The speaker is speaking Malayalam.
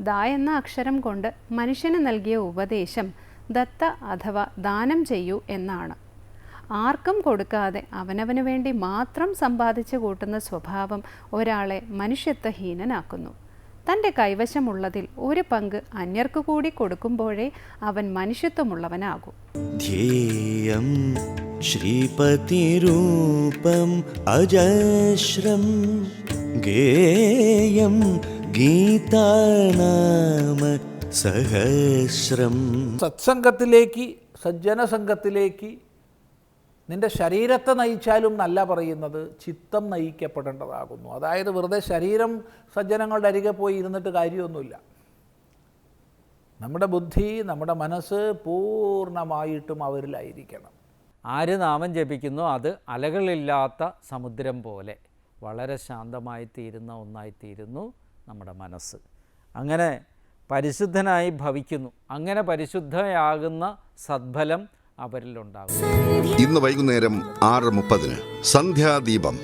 ദ എന്ന അക്ഷരം കൊണ്ട് മനുഷ്യന് നൽകിയ ഉപദേശം ദത്ത അഥവാ ദാനം ചെയ്യൂ എന്നാണ്. ആർക്കും കൊടുക്കാതെ അവനവന് വേണ്ടി മാത്രം സമ്പാദിച്ചു കൂട്ടുന്ന സ്വഭാവം ഒരാളെ മനുഷ്യത്വഹീനനാക്കുന്നു. തൻ്റെ കൈവശമുള്ളതിൽ ഒരു പങ്ക് അന്യർക്ക് കൂടി കൊടുക്കുമ്പോഴേ അവൻ മനുഷ്യത്വമുള്ളവനാകൂ. ധ്യേയം ശ്രീപതിരൂപം അജശ്രം ഗേയം ഗീതാനാമ സഹസ്രം. സത്സംഗത്തിലേക്ക്, സജ്ജനസംഘത്തിലേക്ക് നിന്റെ ശരീരത്തെ നയിച്ചാലും നല്ല പറയുന്നത് ചിത്തം നയിക്കപ്പെടേണ്ടതാകുന്നു. അതായത് വെറുതെ ശരീരം സജ്ജനങ്ങളുടെ അരികെ പോയി ഇരുന്നിട്ട് കാര്യമൊന്നുമില്ല. നമ്മുടെ ബുദ്ധി, നമ്മുടെ മനസ്സ് പൂർണ്ണമായിട്ടും അവരിലായിരിക്കണം. ആര് നാമം ജപിക്കുന്നോ അത് അലകളില്ലാത്ത സമുദ്രം പോലെ വളരെ ശാന്തമായി തീരുന്ന ഒന്നായിത്തീരുന്നു നമ്മുടെ മനസ്സ്. അങ്ങനെ പരിശുദ്ധനായി ഭവിക്കുന്നു. അങ്ങനെ പരിശുദ്ധയാകുന്ന സദ്ഫലം അവരിലുണ്ടാകും. ഇന്ന് വൈകുന്നേരം 6:30 സന്ധ്യാദീപം.